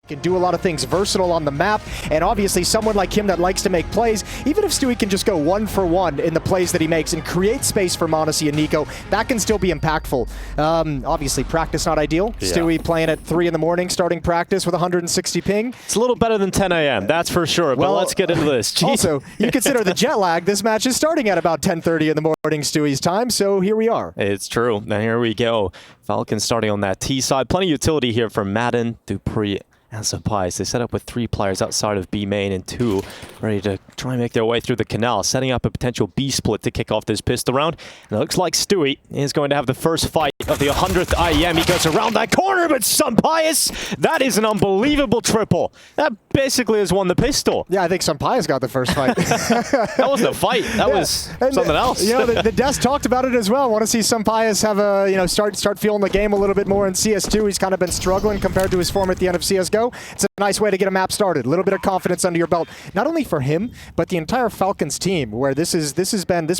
Can do a lot of things, versatile on the map, and obviously someone like him that likes to make plays. Even if Stewie can just go 1-for-1 in the plays that he makes and create space for Monacy and Nico, that can still be impactful. Obviously, practice not ideal. Yeah. Stewie playing at 3 in the morning, starting practice with 160 ping. It's a little better than 10 a.m., that's for sure, but let's get into this. Jeez. Also, you consider the jet lag. This match is starting at about 10:30 in the morning, Stewie's time, so here we are. It's true, and here we go. Falcons starting on that T side. Plenty of utility here from Madden, Dupree, and Sampais. They set up with 3 players outside of B main and 2 ready to try and make their way through the canal, setting up a potential B split to kick off this pistol round. And it looks like Stewie is going to have the first fight of the 100th IEM. He goes around that corner, but Sampais, that is an unbelievable triple. That basically has won the pistol. Yeah, I think Sampais got the first fight. That wasn't a fight. That was something else. You know, the desk talked about it as well. Want to see Sampais have a, start feeling the game a little bit more in CS2. He's kind of been struggling compared to his form at the end of CSGO. It's a nice way to get a map started. A little bit of confidence under your belt, not only for him, but the entire Falcons team, where this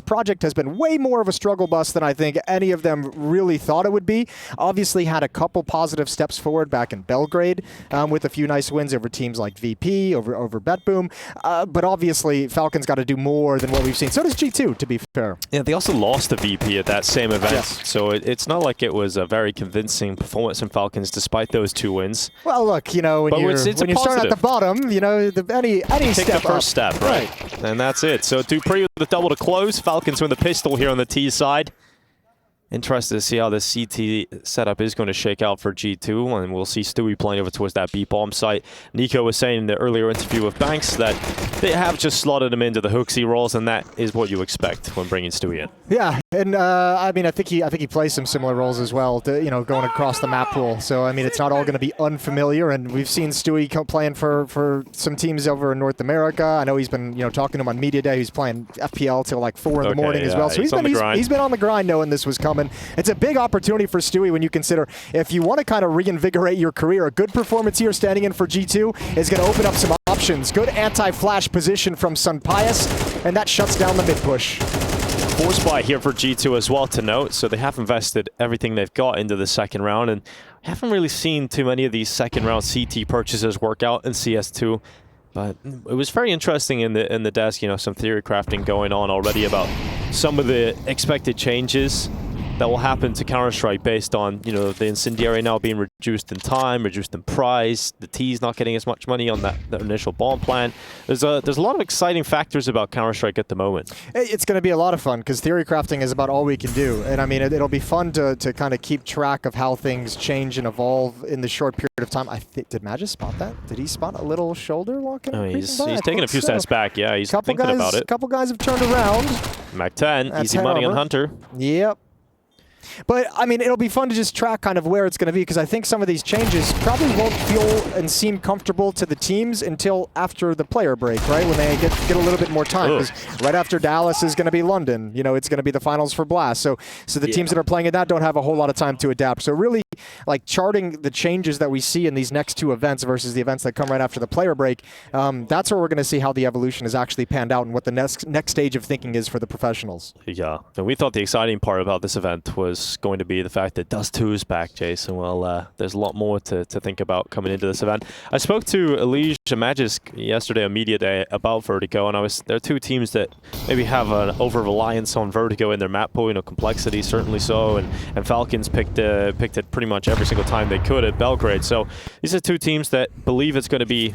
project has been way more of a struggle bus than I think any of them really thought it would be. Obviously had a couple positive steps forward back in Belgrade with a few nice wins over teams like VP, over BetBoom, but obviously Falcons got to do more than what we've seen. So does G2, to be fair. Yeah, they also lost to VP at that same event, yes. So it's not like it was a very convincing performance from Falcons despite those 2 wins. Well, look, when you're starting at the bottom, any Take step the first step, right? And that's it. So Dupree with the double to close. Falcons win the pistol here on the T side. Interested to see how this CT setup is going to shake out for G2, and we'll see Stewie playing over towards that B-bomb site. Nico was saying in the earlier interview with Banks that they have just slotted him into the Hooksy roles, and that is what you expect when bringing Stewie in. Yeah, and I think he plays some similar roles as well, going across the map pool. So I mean, it's not all going to be unfamiliar, and we've seen Stewie playing for some teams over in North America. I know he's been talking to him on media day. He's playing FPL till like 4 in the morning as well. So he's been on the grind knowing this was coming. It's a big opportunity for Stewie when you consider if you want to kind of reinvigorate your career. A good performance here standing in for G2 is going to open up some options. Good anti-flash position from Sampais, and that shuts down the mid-push. Force buy here for G2 as well to note, so they have invested everything they've got into the second round, and we haven't really seen too many of these second round CT purchases work out in CS2. But it was very interesting in the desk, some theory crafting going on already about some of the expected changes that will happen to Counter-Strike based on, the Incendiary now being reduced in time, reduced in price, the T's not getting as much money on that initial bomb plan. There's a lot of exciting factors about Counter-Strike at the moment. It's going to be a lot of fun because theory crafting is about all we can do. And I mean, it'll be fun to kind of keep track of how things change and evolve in the short period of time. Did Magis spot that? Did he spot a little shoulder walking? Oh, he's taking a few steps back. Yeah, he's thinking about it. A couple guys have turned around. Mac 10, easy money on Hunter. Yep. But, I mean, it'll be fun to just track kind of where it's going to be, because I think some of these changes probably won't feel and seem comfortable to the teams until after the player break, right? When they get a little bit more time. Because right after Dallas is going to be London. It's going to be the finals for Blast. So the teams that are playing in that don't have a whole lot of time to adapt. So really, like, charting the changes that we see in these next 2 events versus the events that come right after the player break, that's where we're going to see how the evolution has actually panned out and what the next stage of thinking is for the professionals. Yeah. And we thought the exciting part about this event was going to be the fact that Dust 2 is back, Jason. Well, there's a lot more to think about coming into this event. I spoke to Elige and Magis yesterday on Media Day about Vertigo, and there are 2 teams that maybe have an over-reliance on Vertigo in their map pool, complexity certainly so, and Falcons picked it pretty much every single time they could at Belgrade. So these are 2 teams that believe it's going to be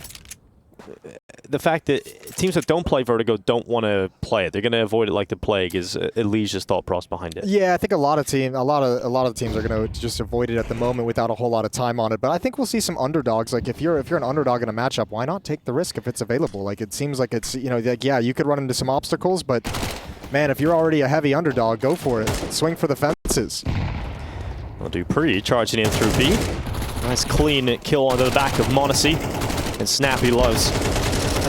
the fact that teams that don't play Vertigo don't want to play it. They're going to avoid it like the plague is Elige's thought process behind it. Yeah, I think a lot of teams are going to just avoid it at the moment without a whole lot of time on it. But I think we'll see some underdogs. Like if you're an underdog in a matchup, why not take the risk if it's available? Like it seems like it's yeah, you could run into some obstacles, but man, if you're already a heavy underdog, go for it. Swing for the fences. Well, Dupree charging in through B. Nice clean kill onto the back of Monacy. And Snappy loves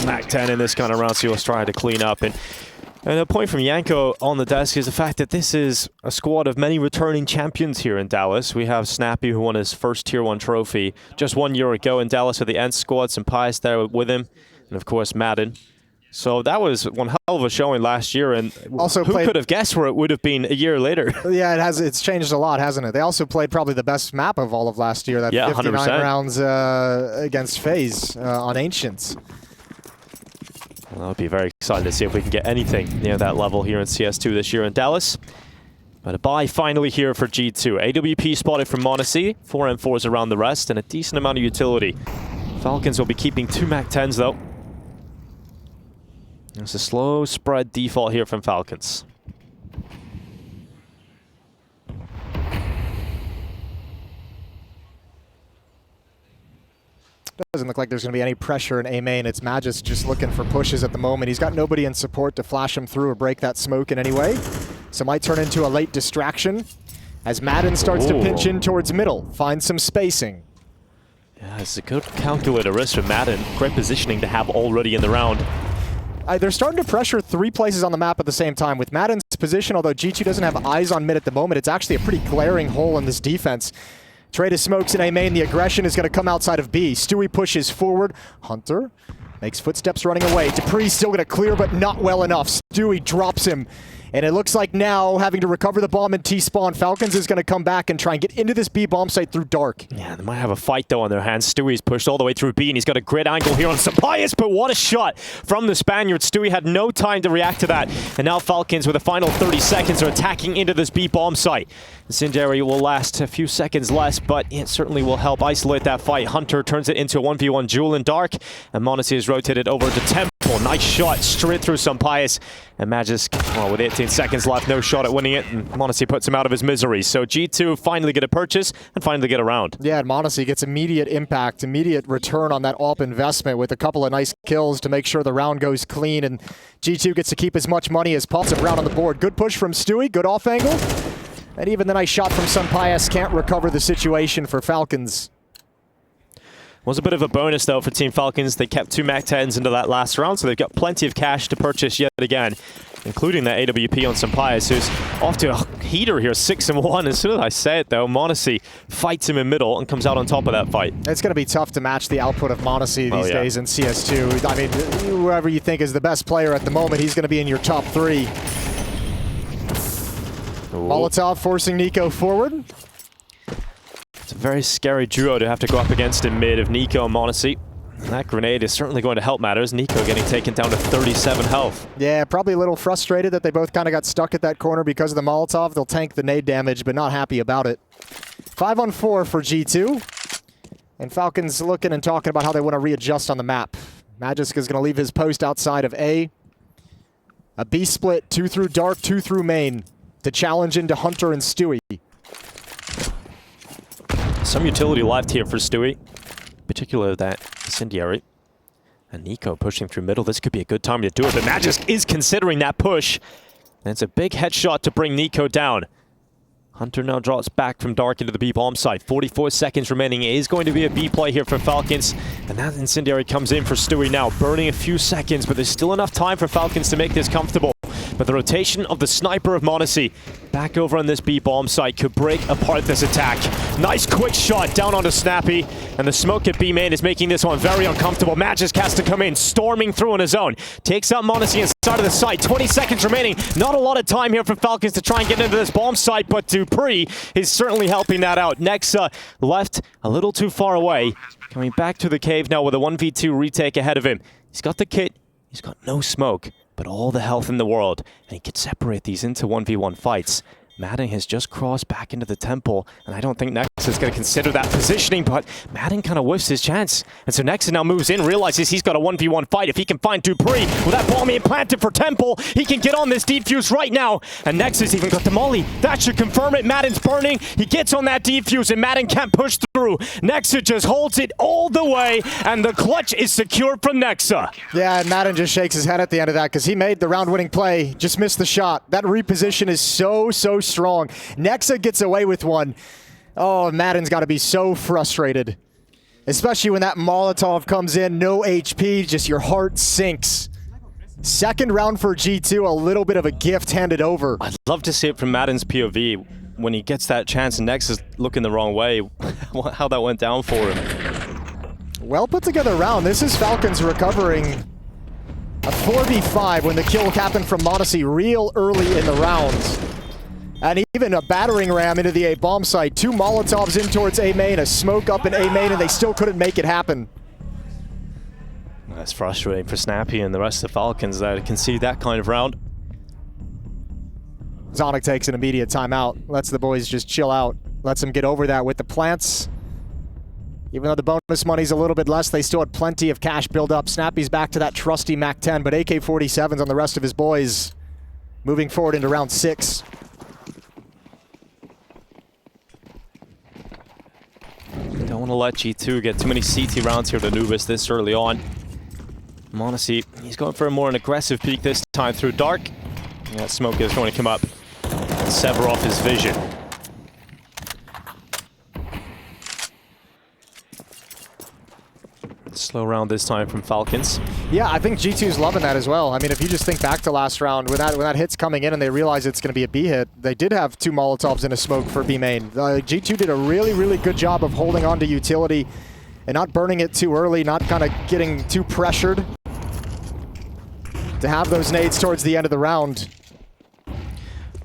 a Mac 10 in this kind of round, so he'll try to clean up. And a point from Yanko on the desk is the fact that this is a squad of many returning champions here in Dallas. We have Snappy, who won his first Tier 1 trophy just 1 year ago in Dallas with the Ent squad. Sampais there with him. And, of course, Madden. So that was one hell of a showing last year, and also who could have guessed where it would have been a year later? Yeah, it's changed a lot, hasn't it? They also played probably the best map of all of last year, that 59 100%. rounds against FaZe on Ancients. Well, I'll be very excited to see if we can get anything near that level here in CS2 this year in Dallas. But a bye finally here for G2. AWP spotted from m0NESY, 4M4s around the rest, and a decent amount of utility. Falcons will be keeping 2 MAC-10s though. There's a slow spread default here from Falcons. Doesn't look like there's going to be any pressure in A main. It's Magis just looking for pushes at the moment. He's got nobody in support to flash him through or break that smoke in any way. So might turn into a late distraction as Madden starts to pinch in towards middle, find some spacing. Yeah, it's a good calculated risk for Madden. Great positioning to have already in the round. They're starting to pressure 3 places on the map at the same time. With Madden's position, although G2 doesn't have eyes on mid at the moment, it's actually a pretty glaring hole in this defense. Trade of smokes in A main. The aggression is going to come outside of B. Stewie pushes forward. Hunter makes footsteps running away. Dupree's still going to clear, but not well enough. Stewie drops him. And it looks like now, having to recover the bomb in T-spawn, Falcons is going to come back and try and get into this B bomb site through dark. Yeah, they might have a fight though on their hands. Stewie's pushed all the way through B, and he's got a great angle here on Sapias, but what a shot from the Spaniard. Stewie had no time to react to that. And now Falcons, with the final 30 seconds, are attacking into this B bomb site. Incendiary will last a few seconds less, but it certainly will help isolate that fight. Hunter turns it into a 1v1 duel in dark, and m0NESY is rotated over to Temple. Nice shot straight through Sapias. And Magis, well, with 18 seconds left, no shot at winning it, and m0NESY puts him out of his misery. So G2 finally get a purchase and finally get around. Yeah, and m0NESY gets immediate impact, immediate return on that AWP investment with a couple of nice kills to make sure the round goes clean, and G2 gets to keep as much money as possible around on the board. Good push from Stewie, good off angle. And even the nice shot from Sapias can't recover the situation for Falcons. Was a bit of a bonus though for Team Falcons. They kept 2 MAC-10s into that last round, so they've got plenty of cash to purchase yet again, including that AWP on Sapias, who's off to a heater here, 6-1. As soon as I say it though, m0NESY fights him in middle and comes out on top of that fight. It's going to be tough to match the output of m0NESY these days in CS2. I mean, whoever you think is the best player at the moment, he's going to be in your top 3. Molotov forcing Nico forward. It's a very scary duo to have to go up against in mid of Nico and m0NESY. And that grenade is certainly going to help matters. Nico getting taken down to 37 health. Yeah, probably a little frustrated that they both kind of got stuck at that corner because of the Molotov. They'll tank the nade damage, but not happy about it. 5-on-4 for G2. And Falcons looking and talking about how they want to readjust on the map. Magisk is going to leave his post outside of A. A B split, 2 through dark, 2 through main, to challenge into Hunter and Stewie. Some utility left here for Stewie, particularly that Incendiary. And Nico pushing through middle. This could be a good time to do it, but Magisk is considering that push. And it's a big headshot to bring Nico down. Hunter now drops back from dark into the B bomb site. 44 seconds remaining. It is going to be a B play here for Falcons. And that Incendiary comes in for Stewie now, burning a few seconds, but there's still enough time for Falcons to make this comfortable. But the rotation of the sniper of m0NESY back over on this B bomb site could break apart this attack. Nice quick shot down onto Snappy, and the smoke at B main is making this one very uncomfortable. Magisk has to come in, storming through on his own. Takes out m0NESY inside of the site. 20 seconds remaining. Not a lot of time here for Falcons to try and get into this bomb site, but Dupree is certainly helping that out. Nexa left a little too far away. Coming back to the cave now with a 1v2 retake ahead of him. He's got the kit. He's got no smoke, but all the health in the world, and he could separate these into 1v1 fights. Madden has just crossed back into the temple, and I don't think Nexa is going to consider that positioning, but Madden kind of whiffs his chance. And so Nexa now moves in, realizes he's got a 1v1 fight. If he can find Dupree with that bomb he implanted for Temple, he can get on this defuse right now. And Nexa's even got the molly. That should confirm it. Madden's burning. He gets on that defuse, and Madden can't push through. Nexa just holds it all the way, and the clutch is secured from Nexa. Yeah, and Madden just shakes his head at the end of that because he made the round-winning play, just missed the shot. That reposition is so strong. Nexa gets away with one. Oh, Madden's got to be so frustrated. Especially when that Molotov comes in, no HP, just your heart sinks. Second round for G2, a little bit of a gift handed over. I'd love to see it from Madden's POV when he gets that chance and Nexa's looking the wrong way, how that went down for him. Well put together round. This is Falcons recovering A 4v5 when the kill happened from Modesty real early in the round. And even a battering ram into the A bomb site. 2 Molotovs in towards A main, a smoke up in A main, and they still couldn't make it happen. That's frustrating for Snappy and the rest of the Falcons there to concede that kind of round. Zonic takes an immediate timeout, lets the boys just chill out, lets them get over that with the plants. Even though the bonus money's a little bit less, they still had plenty of cash build up. Snappy's back to that trusty MAC-10, but AK-47's on the rest of his boys. Moving forward into round 6. Don't want to let G2 get too many CT rounds here to Anubis this early on. Monacy, he's going for a more aggressive peek this time through dark. And that smoke is going to come up and sever off his vision. Slow round this time from Falcons. Yeah, I think G2's loving that as well. I mean, if you just think back to last round, when that hit's coming in and they realize it's going to be a B hit, they did have 2 Molotovs in a smoke for B main. G2 did a really, really good job of holding on to utility and not burning it too early, not kind of getting too pressured to have those nades towards the end of the round.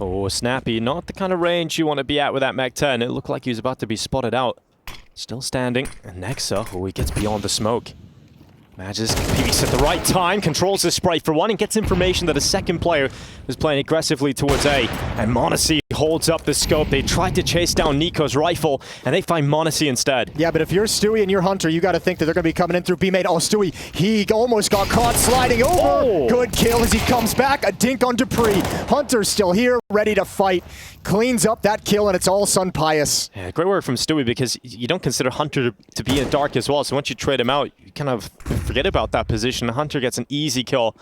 Oh, Snappy, not the kind of range you want to be at with that MAC-10. It looked like he was about to be spotted out. Still standing, and Nexa, he gets beyond the smoke. Magisk peeks at the right time, controls the spray for one, and gets information that a second player is playing aggressively towards A. And Monacy holds up the scope. They tried to chase down Nico's rifle, and they find Monacy instead. Yeah, but if you're Stewie and you're Hunter, you got to think that they're going to be coming in through B main. Oh, Stewie, he almost got caught sliding over. Oh. Good kill as he comes back. A dink on Dupree. Hunter's still here, ready to fight. Cleans up that kill, and it's all Sun Pius. Yeah, great work from Stewie, because you don't consider Hunter to be in dark as well. So once you trade him out, you kind of forget about that position. Hunter gets an easy kill.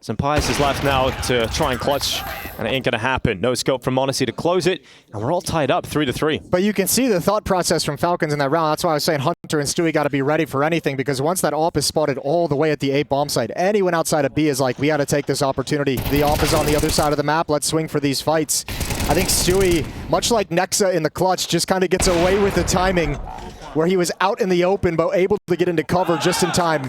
Sun Pius is left now to try and clutch, and it ain't gonna happen. No scope from Monacy to close it, and we're all tied up 3-3. But you can see the thought process from Falcons in that round. That's why I was saying Hunter and Stewie got to be ready for anything, because once that AWP is spotted all the way at the A bomb site, anyone outside of B is like, we got to take this opportunity. The AWP is on the other side of the map. Let's swing for these fights. I think Stewie, much like Nexa in the clutch, just kind of gets away with the timing, where he was out in the open but able to get into cover just in time.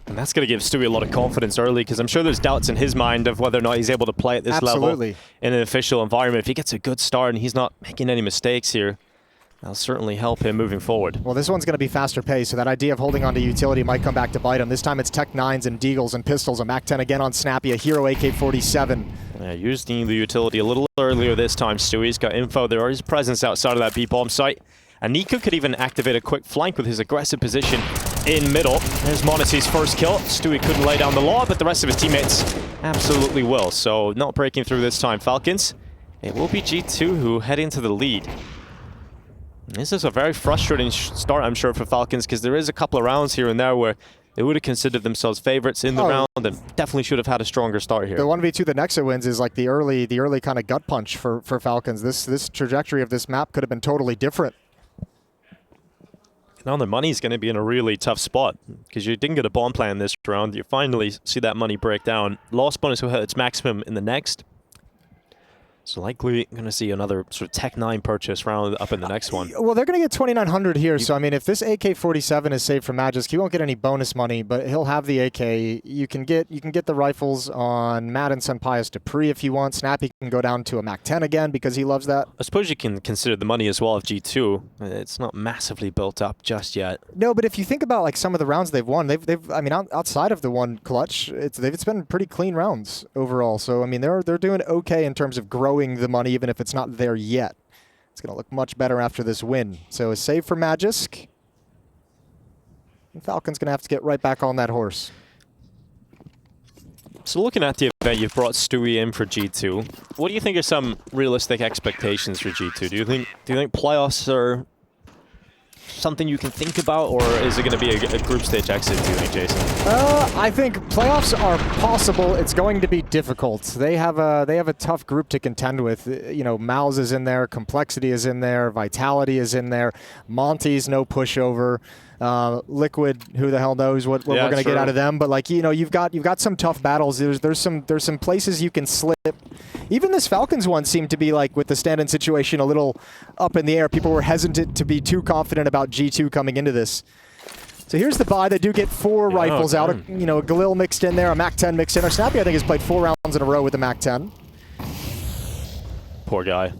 And that's going to give Stewie a lot of confidence early, because I'm sure there's doubts in his mind of whether or not he's able to play at this level in an official environment. If he gets a good start and he's not making any mistakes here, that'll certainly help him moving forward. Well, this one's going to be faster paced, so that idea of holding on to utility might come back to bite him. This time it's Tech 9s and Deagles and pistols, a MAC-10 again on Snappy, a Hero AK-47. Yeah, using the utility a little earlier this time. Stewie's got info. There is presence outside of that B-bomb site. And Nico could even activate a quick flank with his aggressive position in middle. There's Monacy's first kill. Stewie couldn't lay down the law, but the rest of his teammates absolutely will. So not breaking through this time, Falcons. It will be G2 who head into the lead. This is a very frustrating start, I'm sure, for Falcons, because there is a couple of rounds here and there where they would have considered themselves favorites in the round and definitely should have had a stronger start here. The 1v2 that Nexa wins is like the early kind of gut punch for Falcons. This trajectory of this map could have been totally different. Now the money's going to be in a really tough spot, because you didn't get a bomb plan this round. You finally see that money break down. Lost bonus will hit its maximum in the next. So likely going to see another sort of Tech 9 purchase round up in the next one. Well, they're going to get 2,900 here. So, I mean, if this AK-47 is saved from Magisk, he won't get any bonus money, but he'll have the AK. You can get the rifles on Matt and Sun Pius Dupree if you want. Snappy can go down to a MAC-10 again because he loves that. I suppose you can consider the money as well of G2. It's not massively built up just yet. No, but if you think about like some of the rounds they've won, they've I mean, outside of the one clutch, it's been pretty clean rounds overall. So, I mean, they're doing okay in terms of growing the money, even if it's not there yet. It's going to look much better after this win. So a save for Magisk. And Falcon's going to have to get right back on that horse. So looking at the event, you've brought Stewie in for G2. What do you think are some realistic expectations for G2? Do you think playoffs are something you can think about, or is it going to be a group stage exit, do you think, Jason? I think playoffs are possible. It's going to be difficult. They have a tough group to contend with. You know, Mouse is in there, Complexity is in there, Vitality is in there, Monty's no pushover. Liquid, who the hell knows what we're going to get out of them? But like, you know, you've got some tough battles. There's some places you can slip. Even this Falcons one seemed to be like, with the stand-in situation a little up in the air. People were hesitant to be too confident about G2 coming into this. So here's the buy. They do get 4 rifles out. A Galil mixed in there, a MAC-10 mixed in there. Snappy, I think, has played 4 rounds in a row with the MAC-10. Poor guy.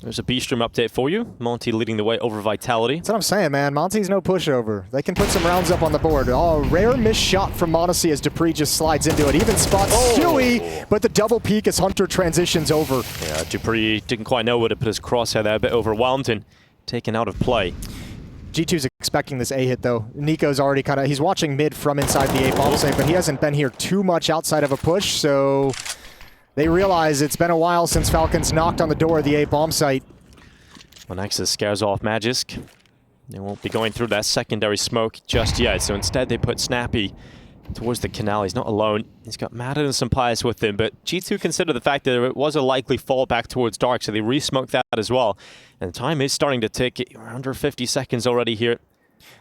There's a B-Stream update for you. Monty leading the way over Vitality. That's what I'm saying, man. Monty's no pushover. They can put some rounds up on the board. Oh, rare missed shot from Monacy as Dupree just slides into it. Even spots Stewie, but the double peek as Hunter transitions over. Yeah, Dupree didn't quite know where to put his crosshair there, a bit overwhelmed and taken out of play. G2's expecting this A hit, though. Nico's already he's watching mid from inside the A bomb site, but he hasn't been here too much outside of a push, so they realize it's been a while since Falcons knocked on the door of the A bomb site. Well, Nexa scares off Magisk. They won't be going through that secondary smoke just yet, so instead they put Snappy towards the canal. He's not alone. He's got Madden and Sampaius with him, but G2 consider the fact that it was a likely fall back towards Dark, so they re-smoked that as well. And the time is starting to tick. We're under 50 seconds already here.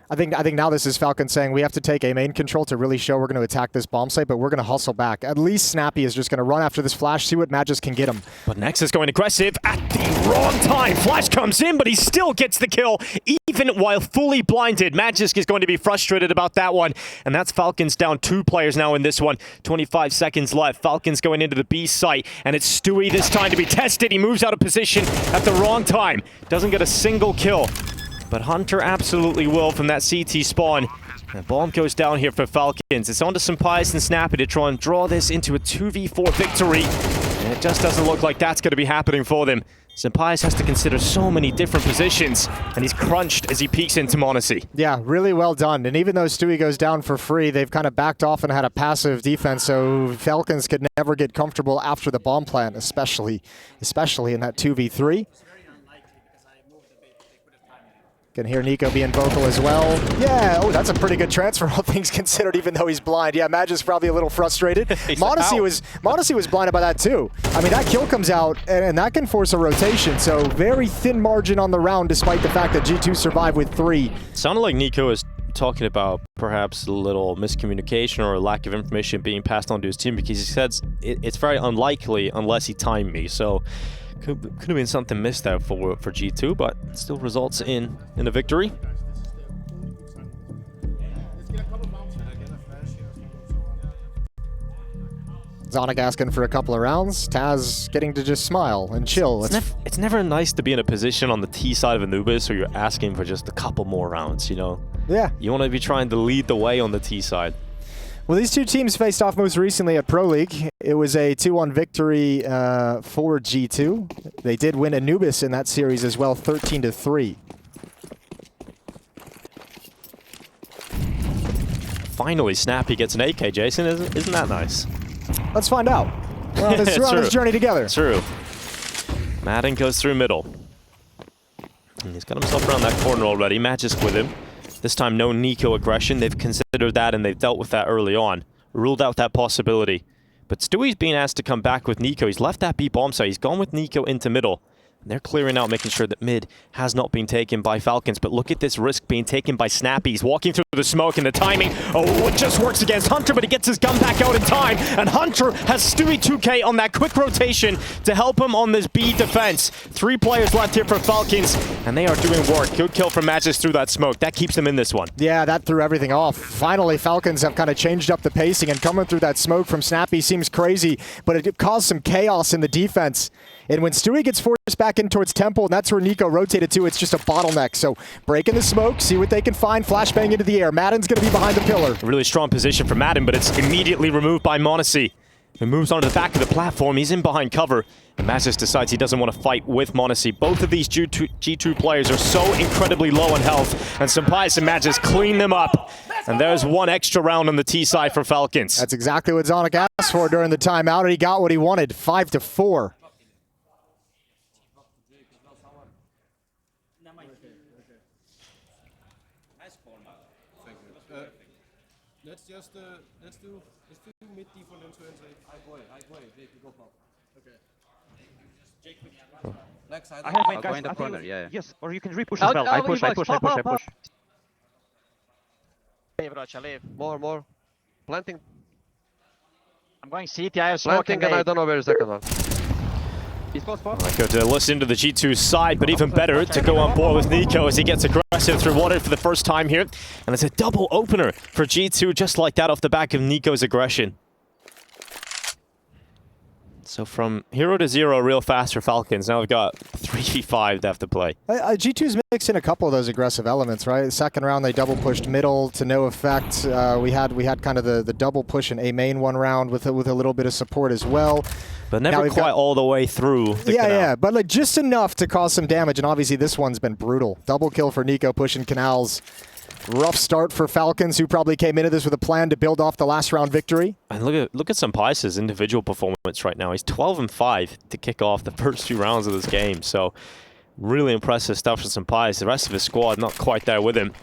I think now this is Falcon saying we have to take A main control to really show we're going to attack this bomb site, but we're going to hustle back. At least Snappy is just going to run after this flash, see what Magis can get him. But Nexa's going aggressive at the wrong time. Flash comes in, but he still gets the kill, even while fully blinded. Magisk is going to be frustrated about that one, and that's Falcons down 2 players now in this one. 25 seconds left. Falcons going into the B site, and it's Stewie this time to be tested. He moves out of position at the wrong time. Doesn't get a single kill. But Hunter absolutely will from that CT spawn. And bomb goes down here for Falcons. It's on to Sampaius and Snappy to try and draw this into a 2v4 victory. And it just doesn't look like that's going to be happening for them. Sampaius has to consider so many different positions, and he's crunched as he peeks into Monacy. Yeah, really well done. And even though Stewie goes down for free, they've kind of backed off and had a passive defense, so Falcons could never get comfortable after the bomb plant, especially in that 2v3. Can hear Nico being vocal as well. Yeah, oh, that's a pretty good transfer, all things considered, even though he's blind. Yeah, Magic's probably a little frustrated. Monacy was blinded by that too. I mean, that kill comes out, and that can force a rotation, so very thin margin on the round, despite the fact that G2 survived with 3. Sounded like Nico is talking about perhaps a little miscommunication or a lack of information being passed on to his team, because he says it's very unlikely unless he timed me, so could have been something missed out for G2, but it still results in a victory. Zonic asking for a couple of rounds. Taz getting to just smile and chill. It's never nice to be in a position on the T side of Anubis where you're asking for just a couple more rounds, you know? Yeah. You want to be trying to lead the way on the T side. Well, these 2 teams faced off most recently at Pro League. It was a 2-1 victory for G2. They did win Anubis in that series as well, 13-3. Finally, Snappy gets an AK, Jason. Isn't that nice? Let's find out. We're on this journey together. True. Madden goes through middle. And he's got himself around that corner already. Magisk with him. This time, no Nico aggression. They've considered that, and they've dealt with that early on. Ruled out that possibility. But Stewie's being asked to come back with Nico. He's left that B bomb site. He's gone with Nico into middle. And they're clearing out, making sure that mid has not been taken by Falcons. But look at this risk being taken by Snappy. He's walking through the smoke, and the timing, it just works against Hunter, but he gets his gun back out in time. And Hunter has Stewie 2K on that quick rotation to help him on this B defense. 3 players left here for Falcons, and they are doing work. Good kill from Magis through that smoke. That keeps them in this one. Yeah, that threw everything off. Finally, Falcons have kind of changed up the pacing, and coming through that smoke from Snappy seems crazy, but it caused some chaos in the defense. And when Stewie gets forced back in towards Temple, and that's where Nico rotated to, it's just a bottleneck. So break in the smoke, see what they can find, flashbang into the air. Madden's going to be behind the pillar. A really strong position for Madden, but it's immediately removed by Monacy, who moves onto the back of the platform. He's in behind cover, and Magis decides he doesn't want to fight with Monacy. Both of these G2 players are so incredibly low on health, and Sampaius and Magis clean them up. And there's 1 extra round on the T side for Falcons. That's exactly what Zonic asked for during the timeout, and he got what he wanted, 5-4. Let's do mid D for them to enter. High boy, Jake, go pop. Okay. Jake, black side. I'll go in the corner, yeah. Yes, or you can repush as well. I push. Leave, Rocha, leave. More. Planting. I'm going CT, I have smoke Planting, and I don't know where the second one. He's close spot. Good to listen to the G2 side, but even better to go on board with Nico as he gets aggressive through water for the first time here. And it's a double opener for G2 just like that off the back of Nico's aggression. So from 0 to 0 real fast for Falcons. Now we've got 3v5 they have to play. G2's mixed in a couple of those aggressive elements, right? The second round they double pushed middle to no effect. We had kind of the double push in A main one round with a little bit of support as well. But never quite all the way through the canal. Yeah, but like just enough to cause some damage, and obviously this one's been brutal. Double kill for Nico pushing canals. Rough start for Falcons, who probably came into this with a plan to build off the last round victory. And look at Sampai's individual performance right now. He's 12-5 to kick off the first 2 rounds of this game. So really impressive stuff from Sampai. The rest of his squad not quite there with him.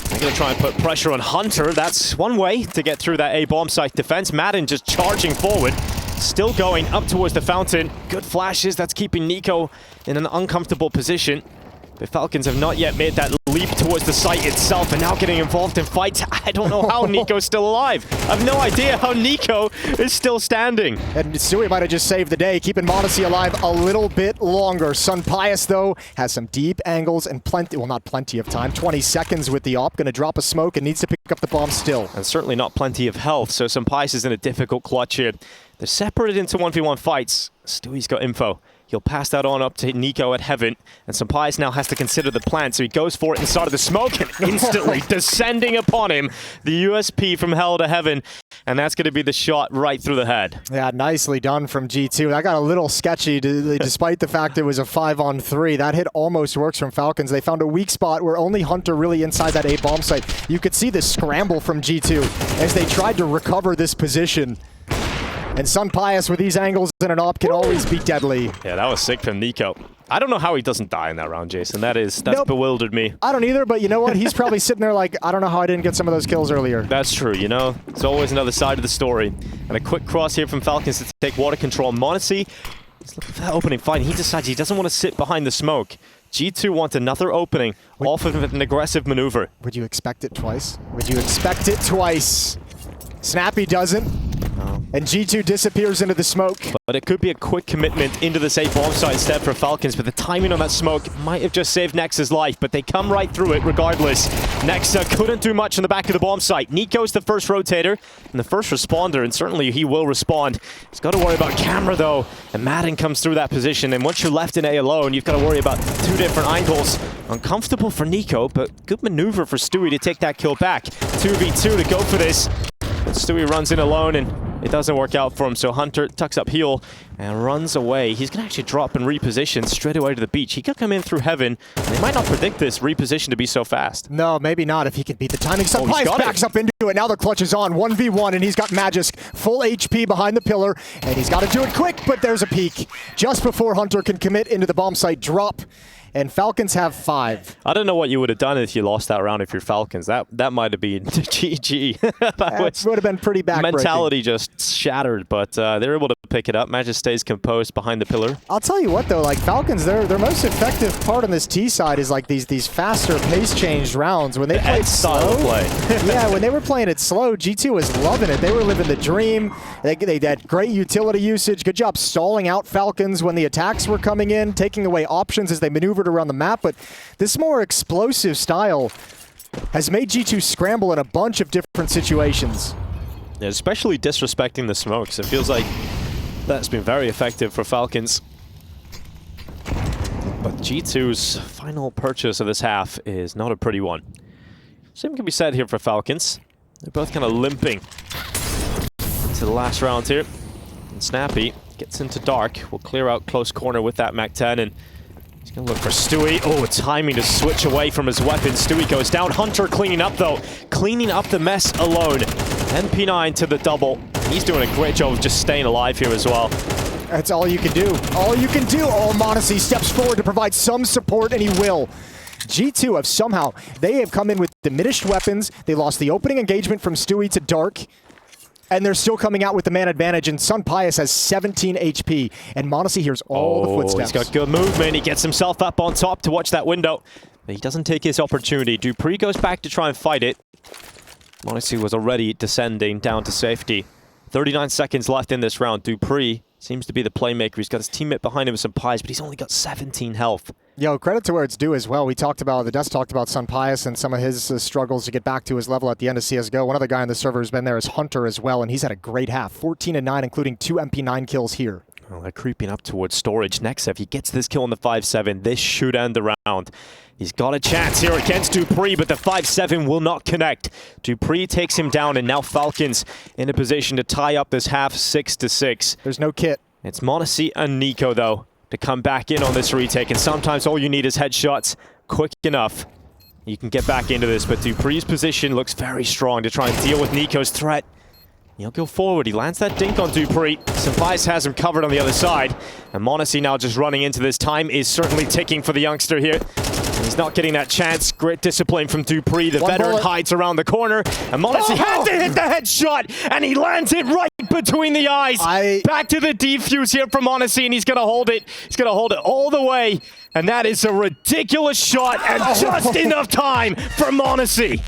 They're going to try and put pressure on Hunter. That's one way to get through that A bomb site defense. Madden just charging forward. Still going up towards the fountain. Good flashes. That's keeping Nico in an uncomfortable position. The Falcons have not yet made that leap towards the site itself and now getting involved in fights. I don't know how Nico's still alive. I have no idea how Nico is still standing. And Stewie might have just saved the day, keeping Modesty alive a little bit longer. Sun Pius, though, has some deep angles and plenty, well, not plenty of time. 20 seconds with the op. Going to drop a smoke and needs to pick up the bomb still. And certainly not plenty of health, so Sun Pius is in a difficult clutch here. They're separated into 1v1 fights. Stewie's got info. He'll pass that on up to Nico at Heaven, and Sampai's now has to consider the plan, so he goes for it inside of the smoke, and instantly descending upon him, the USP from Hell to Heaven, and that's going to be the shot right through the head. Yeah, nicely done from G2. That got a little sketchy, despite the fact it was a 5-on-3. That hit almost works from Falcons. They found a weak spot where only Hunter really inside that A bomb site. You could see the scramble from G2 as they tried to recover this position. And Sun Pius with these angles and an op can always be deadly. Yeah, that was sick from Nico. I don't know how he doesn't die in that round, Jason. That's bewildered me. I don't either, but you know what? He's probably sitting there like, I don't know how I didn't get some of those kills earlier. That's true, you know? It's always another side of the story. And a quick cross here from Falcons to take water control. Monacy, he's looking for that opening fight. He decides he doesn't want to sit behind the smoke. G2 wants another opening off of an aggressive maneuver. Would you expect it twice? Would you expect it twice? Snappy doesn't. And G2 disappears into the smoke. But it could be a quick commitment into the safe bomb site instead for Falcons, but the timing on that smoke might have just saved Nexa's life, but they come right through it regardless. Nexa couldn't do much in the back of the bomb site. Nico's the first rotator and the first responder, and certainly he will respond. He's got to worry about camera though, and Madden comes through that position, and once you're left in A alone, you've got to worry about 2 different angles. Uncomfortable for Nico, but good maneuver for Stewie to take that kill back. 2v2 to go for this. But Stewie runs in alone, and it doesn't work out for him, so Hunter tucks up heel and runs away. He's going to actually drop and reposition straight away to the beach. He could come in through Heaven. They might not predict this reposition to be so fast. No, maybe not if he can beat the timing. Pius backs up into it. Now the clutch is on. 1v1, and he's got Magisk full HP behind the pillar, and he's got to do it quick, but there's a peek just before Hunter can commit into the bomb site drop. And Falcons have 5. I don't know what you would have done if you lost that round if you're Falcons. That might have been GG. That would have been pretty backbreaking. Mentality just shattered, but they're able to pick it up. Magic stays composed behind the pillar. I'll tell you what though, like Falcons, their most effective part on this T side is like these faster pace change rounds. When they played slow, yeah, when they were playing it slow, G2 was loving it. They were living the dream. They had great utility usage. Good job stalling out Falcons when the attacks were coming in, taking away options as they maneuvered around the map. But this more explosive style has made G2 scramble in a bunch of different situations. Yeah, especially disrespecting the smokes. It feels like that's been very effective for Falcons. But G2's final purchase of this half is not a pretty one. Same can be said here for Falcons. They're both kind of limping to the last round here. And Snappy gets into dark. Will clear out close corner with that Mac-10, and he's going to look for Stewie. Oh, timing to switch away from his weapon. Stewie goes down. Hunter cleaning up, though. Cleaning up the mess alone. MP9 to the double. He's doing a great job of just staying alive here as well. That's all you can do. All you can do. Oh, Modesty steps forward to provide some support, and he will. G2 have somehow, they have come in with diminished weapons. They lost the opening engagement from Stewie to Dark, and they're still coming out with the man advantage, and Sun Pius has 17 HP, and Modesty hears all the footsteps. He's got good movement. He gets himself up on top to watch that window, but he doesn't take his opportunity. Dupree goes back to try and fight it. Modesty was already descending down to safety. 39 seconds left in this round. Dupree Seems to be the playmaker. He's got his teammate behind him with some pies, but he's only got 17 health. Yo, credit to where it's due as well. The Dust talked about Sun Pius and some of his struggles to get back to his level at the end of CSGO. One other guy on the server who's been there is Hunter as well, and he's had a great half. 14 and 9, including 2 MP9 kills here. Well, they're creeping up towards storage. Nexa, if he gets this kill on the 5-7, this should end the round. He's got a chance here against Dupree, but the 5-7 will not connect. Dupree takes him down, and now Falcons in a position to tie up this half 6-6. There's no kit. It's Monacy and Nico, though, to come back in on this retake, and sometimes all you need is headshots quick enough. You can get back into this, but Dupree's position looks very strong to try and deal with Nico's threat. He'll go forward. He lands that dink on Dupree. Sampice has him covered on the other side. And Monacy now just running into this. Time is certainly ticking for the youngster here. He's not getting that chance. Great discipline from Dupree. The veteran hides around the corner. And Monacy had to hit the headshot. And he lands it right between the eyes. Back to the defuse here from Monacy. And he's going to hold it. He's going to hold it all the way. And that is a ridiculous shot. And just enough time for Monacy.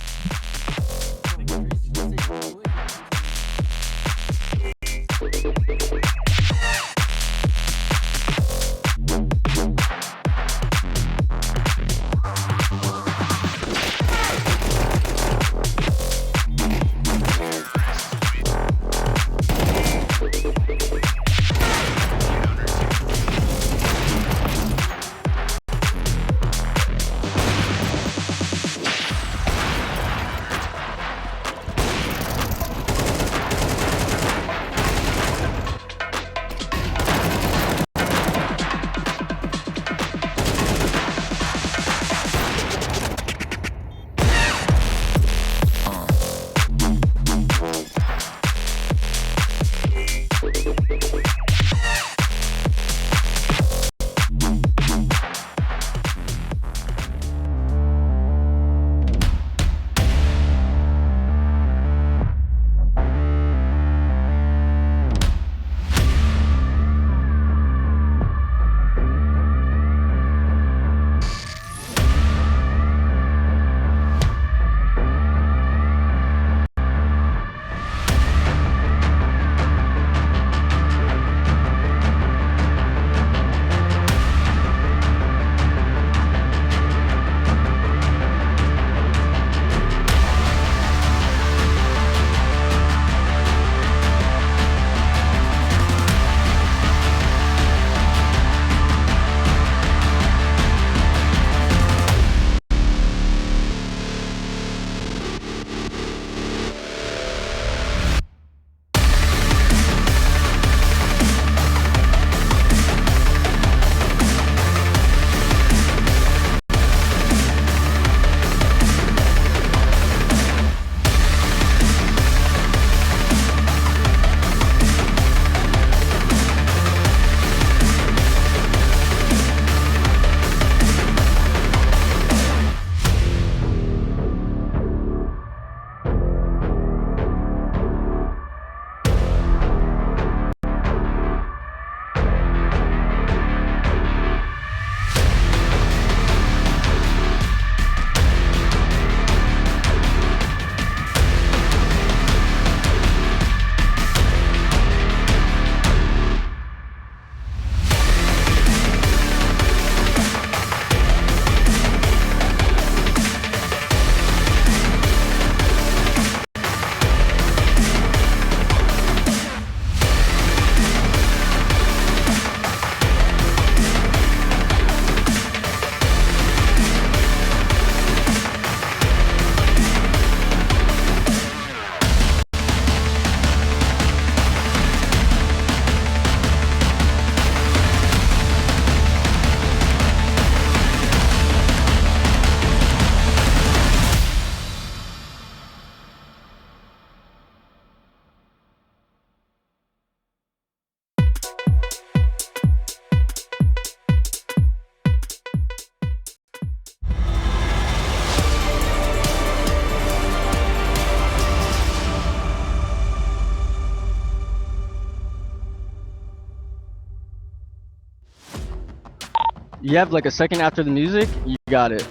You have like a second after the music, you got it.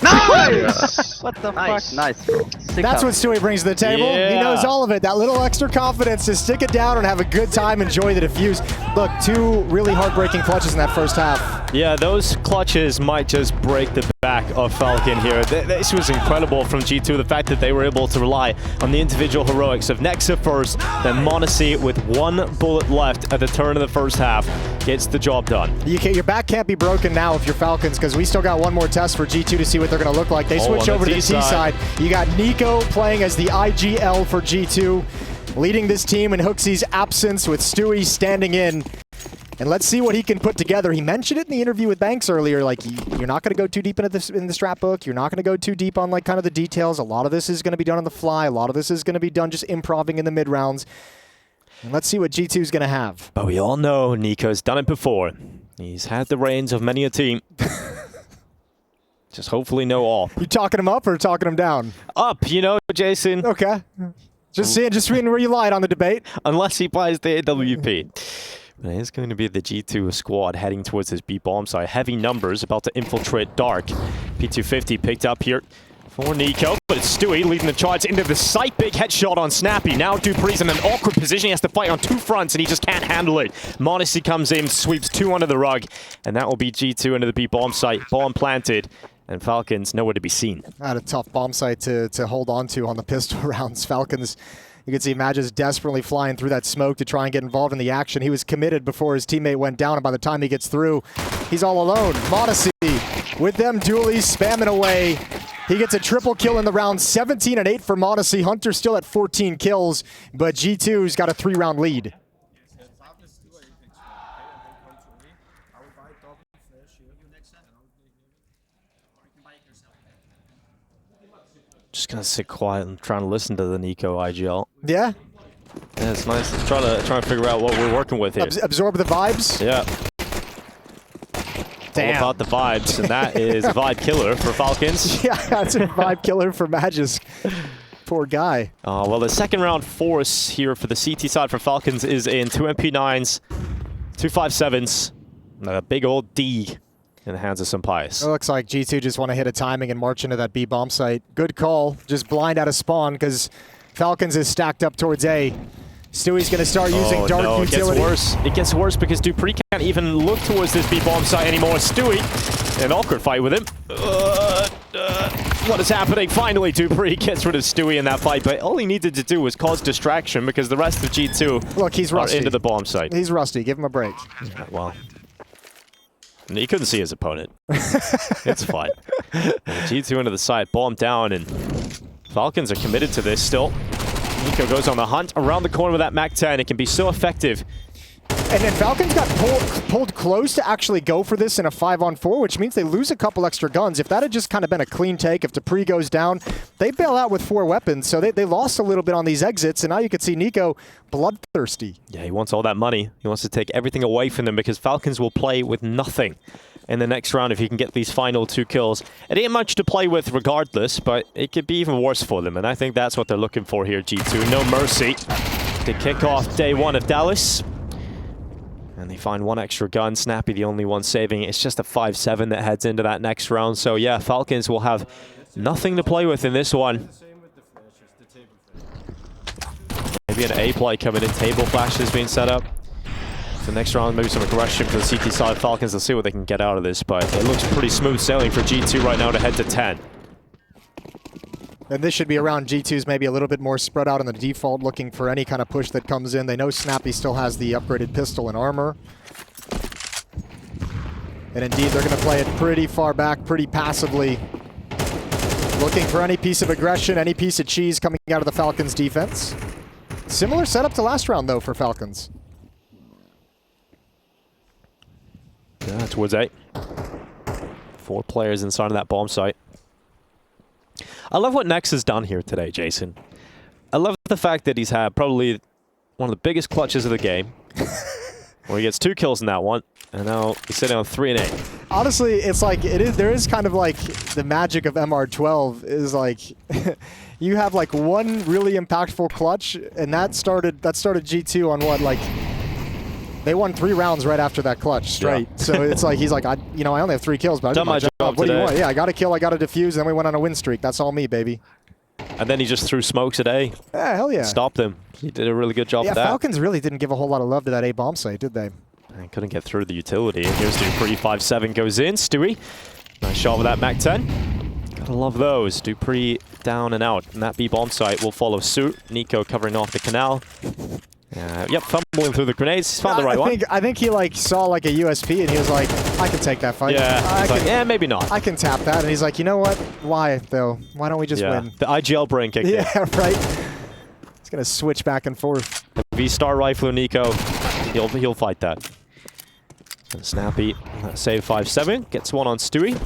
No! Nice! What the Nice. fuck? Nice, bro. That's what Stewie brings to the table. He Yeah. knows all of it. That little extra confidence to stick it down and have a good time, enjoy the diffuse. Look, 2 really heartbreaking clutches in that first half. Yeah, those clutches might just break the back of Falcon here. This was incredible from G2, the fact that they were able to rely on the individual heroics of Nexa first, then Monacy with 1 bullet left at the turn of the first half gets the job done. Your back can't be broken now if you're Falcons, because we still got one more test for G2 to see what they're going to look like. They switch over to the T side. You got Nico playing as the IGL for G2, leading this team in Hooksy's absence with Stewie standing in. And let's see what he can put together. He mentioned it in the interview with Banks earlier, like you're not going to go too deep into this in the strat book. You're not going to go too deep on like kind of the details. A lot of this is going to be done on the fly. A lot of this is going to be done just improving in the mid rounds. And let's see what G2 is going to have. But we all know Nico's done it before. He's had the reins of many a team. Just hopefully know all. You talking him up or talking him down? Up, you know, Jason. Okay. Just seeing where you lied on the debate. Unless he buys the AWP. But it's going to be the G2 squad heading towards this B bomb site. Heavy numbers about to infiltrate Dark. P250 picked up here for Nico, but it's Stewie leading the charge into the site. Big headshot on Snappy. Now Dupree's in an awkward position. He has to fight on 2 fronts, and he just can't handle it. Monacy comes in, sweeps 2 under the rug, and that will be G2 into the B bomb site. Bomb planted, and Falcons nowhere to be seen. Had a tough bomb site to hold on to on the pistol rounds. Falcons, you can see Magis desperately flying through that smoke to try and get involved in the action. He was committed before his teammate went down, and by the time he gets through, he's all alone. Monacy with them dualies spamming away. He gets a triple kill in the round, 17 and 8 for Monacy. Hunter still at 14 kills, but G2's got a 3-round lead. Just gonna sit quiet and trying to listen to the Nico IGL. Yeah? Yeah, it's nice. Trying to figure out what we're working with here. Absorb the vibes? Yeah. Damn. All about the vibes, and that is a vibe killer for Falcons. Yeah, that's a vibe killer for Magis. Poor guy. Well, the second round force here for the CT side for Falcons is in 2 MP9s, 2 5.7s, and a big old D in the hands of Sampaius. It looks like G2 just want to hit a timing and march into that B bomb site. Good call. Just blind out of spawn because Falcons is stacked up towards A. Stewie's going to start using dark utility. It gets worse. It gets worse because Dupree can't even look towards this B bomb site anymore. Stewie, an awkward fight with him. What is happening? Finally, Dupree gets rid of Stewie in that fight, but all he needed to do was cause distraction because the rest of G2 Look, he's rusty. are into the bomb site. He's rusty. Give him a break. Well, he couldn't see his opponent. It's fine. G2 into the site, bomb down, and Falcons are committed to this still. Nico goes on the hunt around the corner with that MAC-10. It can be so effective. And then Falcons got pulled close to actually go for this in a 5-on-4, which means they lose a couple extra guns. If that had just kind of been a clean take, if Dupree goes down, they bail out with 4 weapons. So they lost a little bit on these exits, and now you can see Nico bloodthirsty. Yeah, he wants all that money. He wants to take everything away from them because Falcons will play with nothing in the next round if he can get these final 2 kills. It ain't much to play with regardless, but it could be even worse for them, and I think that's what they're looking for here, G2. No mercy to kick off day 1 of Dallas. And they find 1 extra gun. Snappy the only one saving. It's just a 5-7 that heads into that next round. So yeah, Falcons will have nothing to play with in this one. Maybe an A play coming in. Table flashes being set up. The next round, maybe some aggression for the CT side Falcons. Let's see what they can get out of this. But it looks pretty smooth sailing for G2 right now to head to 10. And this should be around G2's maybe a little bit more spread out on the default, looking for any kind of push that comes in. They know Snappy still has the upgraded pistol and armor. And indeed, they're going to play it pretty far back, pretty passively. Looking for any piece of aggression, any piece of cheese coming out of the Falcons defense. Similar setup to last round, though, for Falcons. Yeah, towards 8. 4 players inside of that bomb site. I love what Nex has done here today, Jason. I love the fact that he's had probably one of the biggest clutches of the game. Where he gets 2 kills in that one, and now he's sitting on 3 and 8. Honestly, it's like there is kind of like the magic of MR12 is like you have like one really impactful clutch, and that started G2 on what, like They won 3 rounds right after that clutch straight. Yeah. So it's like he's like, I only have 3 kills, but I did my job. What do you want? Yeah, I got a kill, I got a defuse, and then we went on a win streak. That's all me, baby. And then he just threw smokes at A. Yeah, hell yeah. Stopped them. He did a really good job of that. Falcons really didn't give a whole lot of love to that A bomb site, did they? And couldn't get through the utility. And here's Dupree, 5-7 goes in. Stewie, nice shot with that Mac 10. Gotta love those. Dupree down and out. And that B bomb site will follow suit. Nico covering off the canal. Yep, fumbling through the grenades. He's found the right one. I think he saw a USP and he was like, I can take that fight. Yeah, maybe not. I can tap that. And he's like, you know what? Why though? Why don't we just win? The IGL brain kick. Yeah, right. He's gonna switch back and forth. V-Star Rifler Nico, he'll fight that. And Snappy, save 5-7, gets one on Stewie.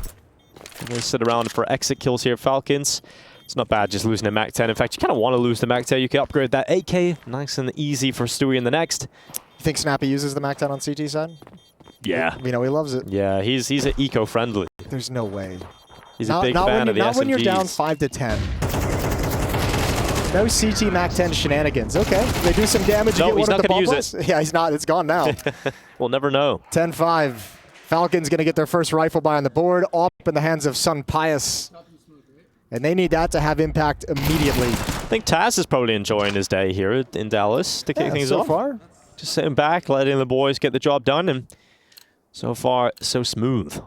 We'll sit around for exit kills here, Falcons. It's not bad just losing a Mac 10. In fact, you kind of want to lose the Mac 10. You can upgrade that AK. Nice and easy for Stewie in the next. You think Snappy uses the Mac 10 on CT side? Yeah. We know he loves it. Yeah, he's eco-friendly. There's no way. He's a big fan of the SMGs. Not when you're down 5-10. No CT Mac 10 shenanigans. Okay, they do some damage. No, he's not going to use it. Yeah, he's not. It's gone now. We'll never know. 10-5. Falcons going to get their first rifle buy on the board. Up in the hands of Sun Pius. And they need that to have impact immediately. I think Taz is probably enjoying his day here in Dallas to kick things off. So far. Just sitting back, letting the boys get the job done. And so far, so smooth.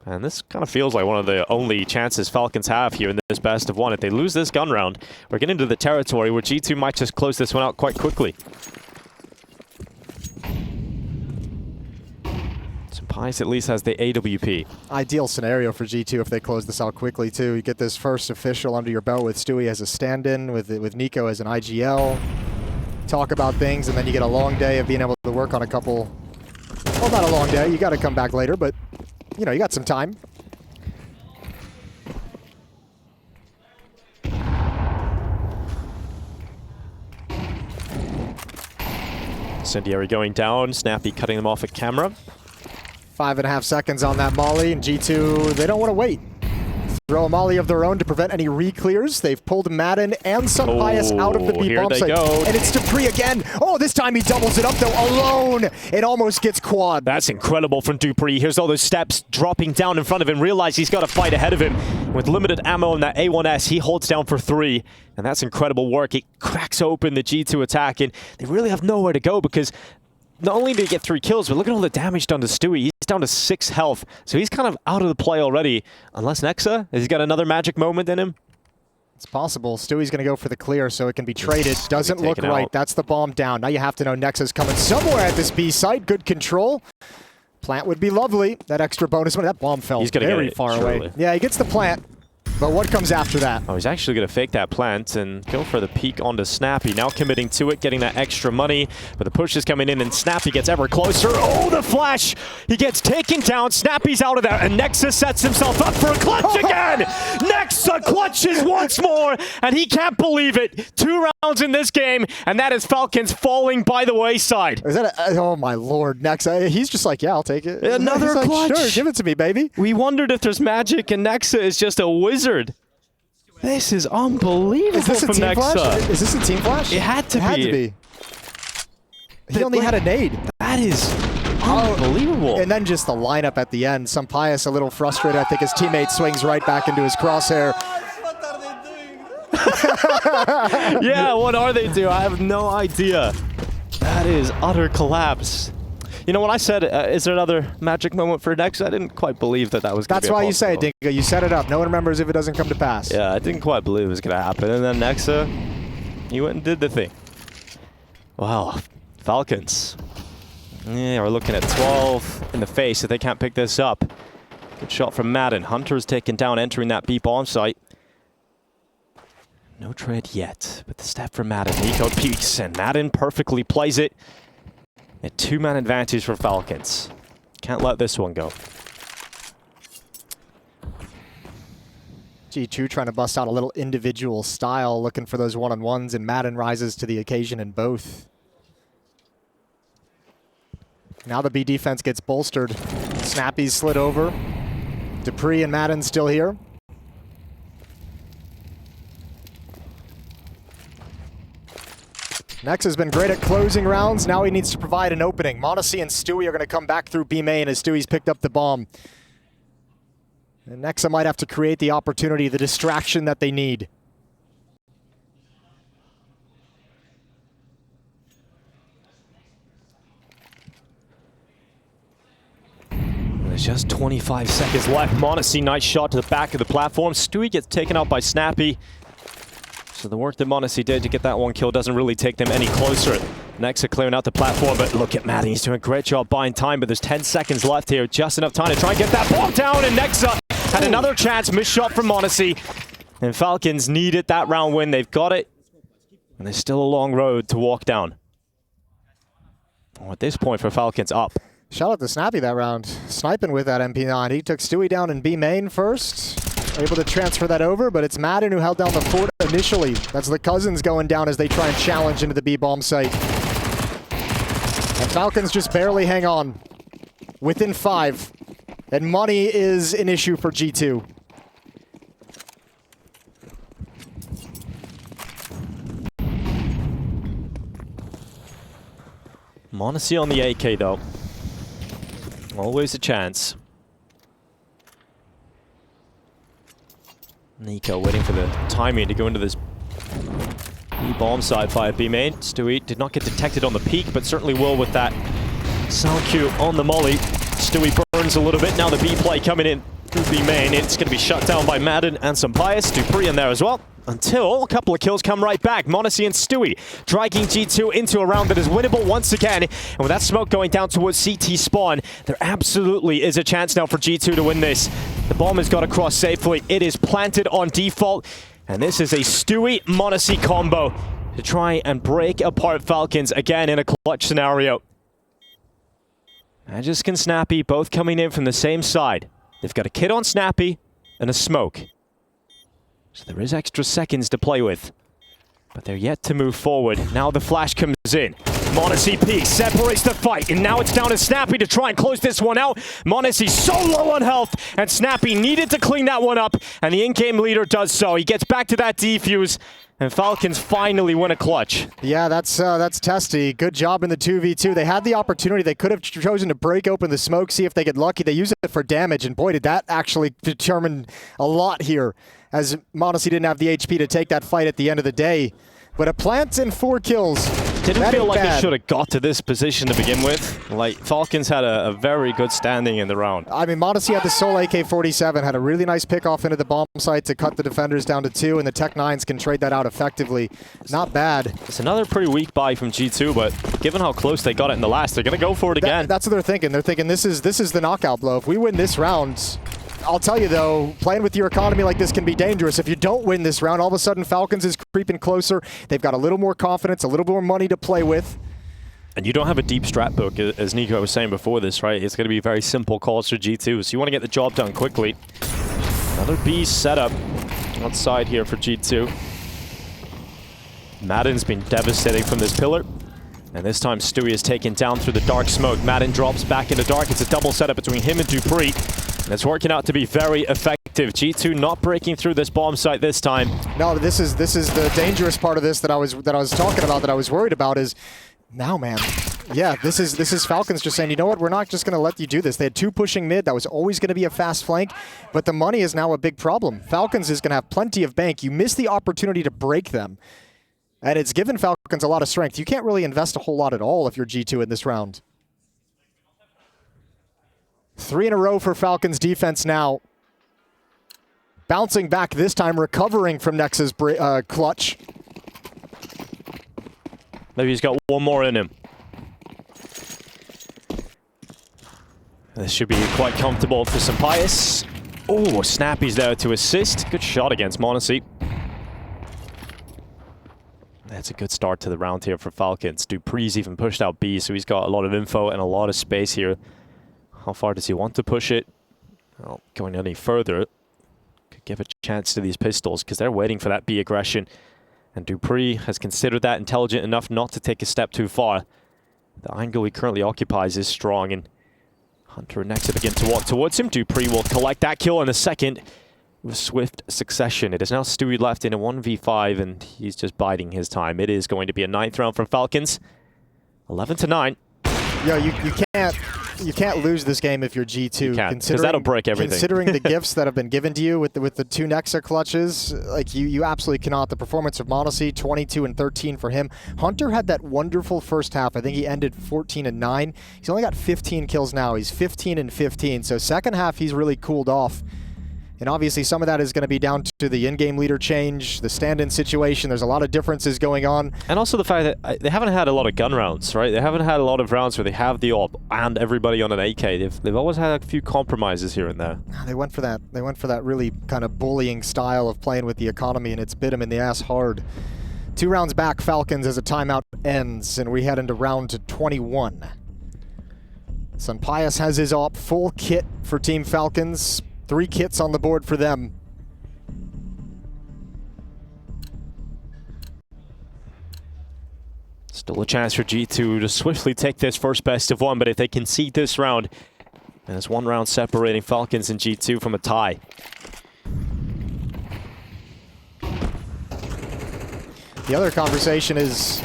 And this kind of feels like one of the only chances Falcons have here in this best of 1. If they lose this gun round, we're getting into the territory where G2 might just close this one out quite quickly. So Pius at least has the AWP. Ideal scenario for G2 if they close this out quickly, too. You get this first official under your belt with Stewie as a stand-in, with Nico as an IGL. Talk about things, and then you get a long day of being able to work on a couple... Well, not a long day. You got to come back later, but... You know, you got some time. Incendiary going down, Snappy cutting them off at camera. 5.5 seconds on that molly, and G2, they don't want to wait. Throw a molly of their own to prevent any re-clears. They've pulled Madden and Sun Pius out of the B bomb site. Go. And it's Dupree again. Oh, this time he doubles it up, though, alone. It almost gets quad. That's incredible from Dupree. Here's all those steps dropping down in front of him. Realize he's got a fight ahead of him. With limited ammo in that A1S, he holds down for 3. And that's incredible work. It cracks open the G2 attack, and they really have nowhere to go because not only did he get 3 kills, but look at all the damage done to Stewie. He's down to 6 health. So he's kind of out of the play already. Unless Nexa, has he got another magic moment in him? It's possible. Stewie's going to go for the clear so it can be traded. Doesn't look right. That's the bomb down. Now you have to know Nexa's coming somewhere at this B site. Good control. Plant would be lovely. That extra bonus one. That bomb fell very far away. Yeah, he gets the plant. But what comes after that? Oh, he's actually going to fake that plant and go for the peek onto Snappy. Now committing to it, getting that extra money. But the push is coming in, and Snappy gets ever closer. Oh, the flash! He gets taken down. Snappy's out of there, and Nexa sets himself up for a clutch again! Nexa clutches once more, and he can't believe it. 2 rounds in this game, and that is Falcons falling by the wayside. Is that oh, my Lord, Nexa. He's just like, yeah, I'll take it. Another clutch. Sure, give it to me, baby. We wondered if there's magic, and Nexa is just a wizard. This is unbelievable from Nexa. Flash? Is this a team flash? It had to be. It had to be. He only had a nade. That is unbelievable. And then just the lineup at the end. Some Pius a little frustrated. I think his teammate swings right back into his crosshair. What are they doing? Yeah, what are they doing? I have no idea. That is utter collapse. You know, when I said, is there another magic moment for Nexa, I didn't quite believe that was going to be That's why you say it, Dingo. You set it up. No one remembers if it doesn't come to pass. Yeah, I didn't quite believe it was going to happen. And then Nexa, he went and did the thing. Wow, Falcons. Yeah, we're looking at 12 in the face if they can't pick this up. Good shot from Madden. Hunter's taken down, entering that B bomb site. No trade yet, but the step from Madden. Nico peeks, and Madden perfectly plays it. A 2-man advantage for Falcons. Can't let this one go. G2 trying to bust out a little individual style, looking for those one-on-ones, and Madden rises to the occasion in both. Now the B defense gets bolstered. Snappy's slid over. Dupree and Madden still here. Nexa's been great at closing rounds. Now he needs to provide an opening. m0NESY and Stewie are going to come back through B main as Stewie's picked up the bomb. And Nexa might have to create the opportunity, the distraction that they need. There's just 25 seconds left. m0NESY, nice shot to the back of the platform. Stewie gets taken out by Snappy. So the work that m0NESY did to get that one kill doesn't really take them any closer. Nexa clearing out the platform, but look at Maddie. He's doing a great job buying time, but there's 10 seconds left here. Just enough time to try and get that bomb down, and Nexa had another chance. Missed shot from m0NESY. And Falcons needed that round win. They've got it. And there's still a long road to walk down. Well, at this point for Falcons, up. Shout out to Snappy that round. Sniping with that MP9. He took Stewie down in B main first. Able to transfer that over, but it's Madden who held down the fort initially. That's the Cousins going down as they try and challenge into the B bomb site. And Falcons just barely hang on. Within 5. And money is an issue for G2. m0NESY on the AK though. Always a chance. Nico waiting for the timing to go into this B-bomb side via B main. Stewie did not get detected on the peak, but certainly will with that sound cue on the molly. Stewie burns a little bit. Now the B play coming in through B main. It's going to be shut down by Madden and some bias. Dupree in there as well. Until a couple of kills come right back. m0NESY and Stewie dragging G2 into a round that is winnable once again. And with that smoke going down towards CT spawn, there absolutely is a chance now for G2 to win this. The bomb has got across safely. It is planted on default. And this is a Stewie m0NESY combo to try and break apart Falcons again in a clutch scenario. Aegis and Snappy both coming in from the same side. They've got a kid on Snappy and a smoke. So there is extra seconds to play with. But they're yet to move forward. Now the flash comes in. m0NESY peaks, separates the fight, and now it's down to Snappy to try and close this one out. m0NESY so low on health, and Snappy needed to clean that one up, and the in-game leader does so. He gets back to that defuse, and Falcons finally win a clutch. Yeah, that's testy. Good job in the 2v2. They had the opportunity. They could have chosen to break open the smoke, see if they get lucky. They used it for damage, and boy, did that actually determine a lot here, as m0NESY didn't have the HP to take that fight at the end of the day. But a plant and 4 kills. Didn't feel like it should have got to this position to begin with. Like, Falcons had a very good standing in the round. I mean, m0NESY had the sole AK-47, had a really nice pick-off into the bomb site to cut the defenders down to 2, and the Tech-9s can trade that out effectively. Not bad. It's another pretty weak buy from G2, but given how close they got it in the last, they're going to go for it again. That's what they're thinking. They're thinking this is the knockout blow. If we win this round, I'll tell you though, playing with your economy like this can be dangerous. If you don't win this round, all of a sudden Falcons is creeping closer. They've got a little more confidence, a little more money to play with. And you don't have a deep strat book, as Nico was saying before this, right? It's going to be very simple calls for G2, so you want to get the job done quickly. Another B setup outside here for G2. Madden's been devastating from this pillar. And this time Stewie is taken down through the dark smoke. Madden drops back into dark. It's a double setup between him and Dupree. And it's working out to be very effective. G2 not breaking through this bomb site this time. No, this is the dangerous part of this that I was talking about, that I was worried about is now, man. Yeah, this is Falcons just saying, you know what, we're not just going to let you do this. They had 2 pushing mid. That was always going to be a fast flank, but the money is now a big problem. Falcons is going to have plenty of bank. You miss the opportunity to break them. And it's given Falcons a lot of strength. You can't really invest a whole lot at all if you're G2 in this round. 3 in a row for Falcons defense now. Bouncing back this time, recovering from Nexa's clutch. Maybe he's got one more in him. This should be quite comfortable for some bias. Oh, Snappy's there to assist. Good shot against m0NESY. That's a good start to the round here for Falcons. Dupree's even pushed out B, so he's got a lot of info and a lot of space here. How far does he want to push it? Well, going any further could give a chance to these pistols because they're waiting for that B aggression. And Dupree has considered that intelligent enough not to take a step too far. The angle he currently occupies is strong, and Hunter and Nexa begin to walk towards him. Dupree will collect that kill in a second. with swift succession. It is now Stewie left in a 1v5, and he's just biding his time. It is going to be a 9th round from Falcons. 11-9. Yeah, you can't lose this game if you're G2. Because that'll break everything. Considering the gifts that have been given to you with the 2 Nexa clutches, like you absolutely cannot. The performance of Monacy, 22 and 13 for him. Hunter had that wonderful first half. I think he ended 14 and 9. He's only got 15 kills now. He's 15 and 15. So second half, he's really cooled off. And obviously some of that is going to be down to the in-game leader change, the stand-in situation. There's a lot of differences going on. And also the fact that they haven't had a lot of gun rounds, right? They haven't had a lot of rounds where they have the AWP and everybody on an AK. They've always had a few compromises here and there. They went for that. They went for that really kind of bullying style of playing with the economy, and it's bit them in the ass hard. 2 rounds back, Falcons, as a timeout ends, and we head into round 21. Sunpius has his AWP full kit for Team Falcons. 3 kits on the board for them. Still a chance for G2 to swiftly take this first best of 1, but if they concede this round, then it's 1 round separating Falcons and G2 from a tie. The other conversation is,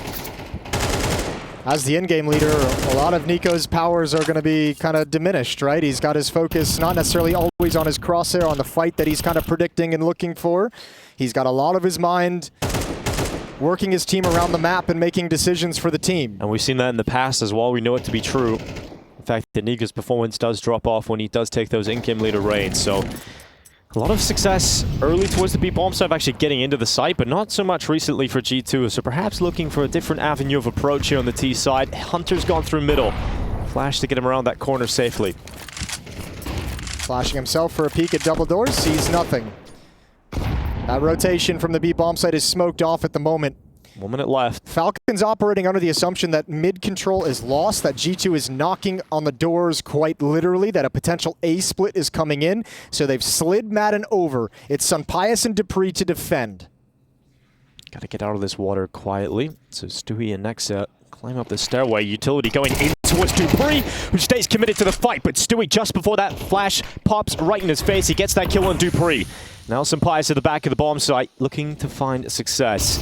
as the in-game leader, a lot of Nico's powers are going to be kind of diminished, right? He's got his focus not necessarily always on his crosshair, on the fight that he's kind of predicting and looking for. He's got a lot of his mind working his team around the map and making decisions for the team. And we've seen that in the past as well. We know it to be true. In fact, that Nico's performance does drop off when he does take those in-game leader reigns. So a lot of success early towards the B bomb side of actually getting into the site, but not so much recently for G2. So perhaps looking for a different avenue of approach here on the T side. Hunter's gone through middle. Flash to get him around that corner safely. Flashing himself for a peek at double doors, sees nothing. That rotation from the B bomb site is smoked off at the moment. 1 minute left. Falcons operating under the assumption that mid control is lost, that G2 is knocking on the doors quite literally, that a potential A split is coming in. So they've slid Madden over. It's Sunpius and Dupree to defend. Got to get out of this water quietly. So Stewie and Nexa climb up the stairway. Utility going in towards Dupree, who stays committed to the fight. But Stewie, just before that flash pops right in his face, he gets that kill on Dupree. Now Sunpius at the back of the bomb site, looking to find success.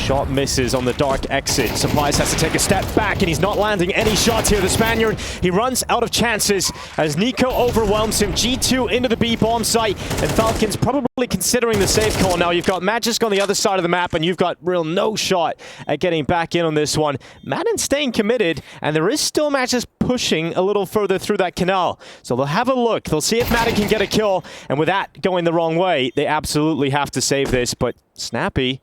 Shot misses on the dark exit. Sunpius has to take a step back, and he's not landing any shots here. The Spaniard, he runs out of chances as Nico overwhelms him. G2 into the B bomb site, and Falcons probably considering the safe call now. You've got Magisk on the other side of the map, and you've got real no shot at getting back in on this one. Madden staying committed, and there is still Magisk pushing a little further through that canal. So they'll have a look. They'll see if Madden can get a kill, and with that going the wrong way, they absolutely have to save this. But Snappy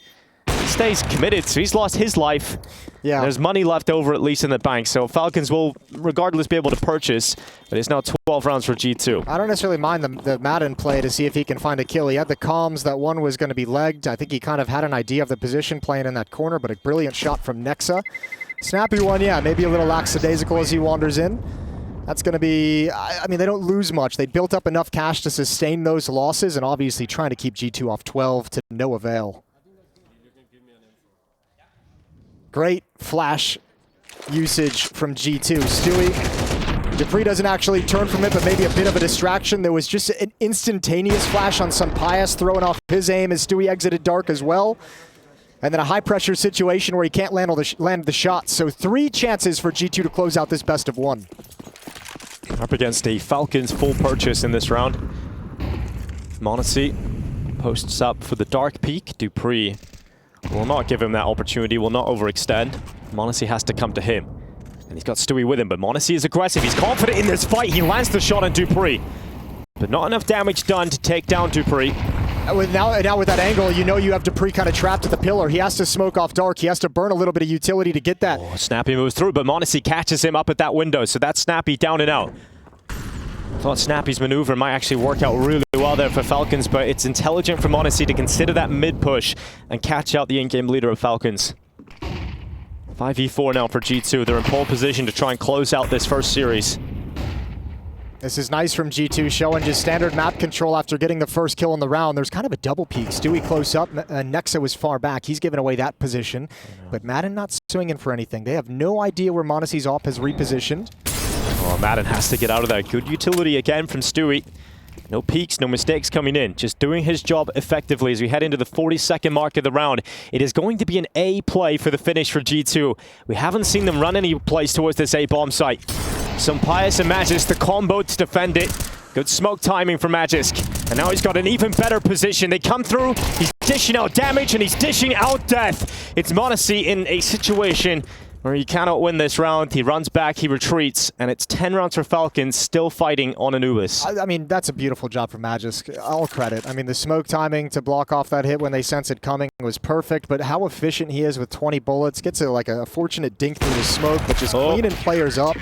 stays committed, so he's lost his life. Yeah. There's money left over at least in the bank, so Falcons will regardless be able to purchase, but it's now 12 rounds for G2. I don't necessarily mind the Madden play to see if he can find a kill. He had the comms that one was going to be legged. I think he kind of had an idea of the position playing in that corner, but a brilliant shot from Nexa. Snappy one, yeah, maybe a little lackadaisical as he wanders in. That's going to be, I mean, they don't lose much. They built up enough cash to sustain those losses, and obviously trying to keep G2 off 12 to no avail. Great flash usage from G2. Stewie, Dupree doesn't actually turn from it, but maybe a bit of a distraction. There was just an instantaneous flash on Sunpius, throwing off his aim as Stewie exited dark as well. And then a high-pressure situation where he can't land the shots. So 3 chances for G2 to close out this best of 1. Up against a Falcons full purchase in this round. Monacy posts up for the dark peak. Dupree will not give him that opportunity, will not overextend. Monacy has to come to him. And he's got Stewie with him, but Monacy is aggressive. He's confident in this fight. He lands the shot on Dupree. But not enough damage done to take down Dupree. Now with that angle, you know you have Dupree kind of trapped at the pillar. He has to smoke off dark. He has to burn a little bit of utility to get that. Oh, Snappy moves through, but Monacy catches him up at that window. So that's Snappy down and out. Thought Snappy's maneuver might actually work out really well there for Falcons, but it's intelligent for Monacy to consider that mid-push and catch out the in-game leader of Falcons. 5v4 now for G2. They're in pole position to try and close out this first series. This is nice from G2, showing just standard map control after getting the first kill in the round. There's kind of a double peek. Stewie close up, Nexa was far back. He's given away that position, but Madden not swinging for anything. They have no idea where Monacy's op has repositioned. Oh, Madden has to get out of there. Good utility again from Stewie. No peaks, no mistakes coming in. Just doing his job effectively as we head into the 42nd mark of the round. It is going to be an A play for the finish for G2. We haven't seen them run any plays towards this A bomb site. Some Pius and Magisk, the combo to defend it. Good smoke timing for Magisk. And now he's got an even better position. They come through, he's dishing out damage and he's dishing out death. It's m0NESY in a situation where he cannot win this round. He runs back, he retreats, and it's 10 rounds for Falcons, still fighting on Anubis. I mean, that's a beautiful job for Magisk. All credit. I mean, the smoke timing to block off that hit when they sense it coming was perfect, but how efficient he is with 20 bullets. Gets a fortunate dink through the smoke, but just cleaning players up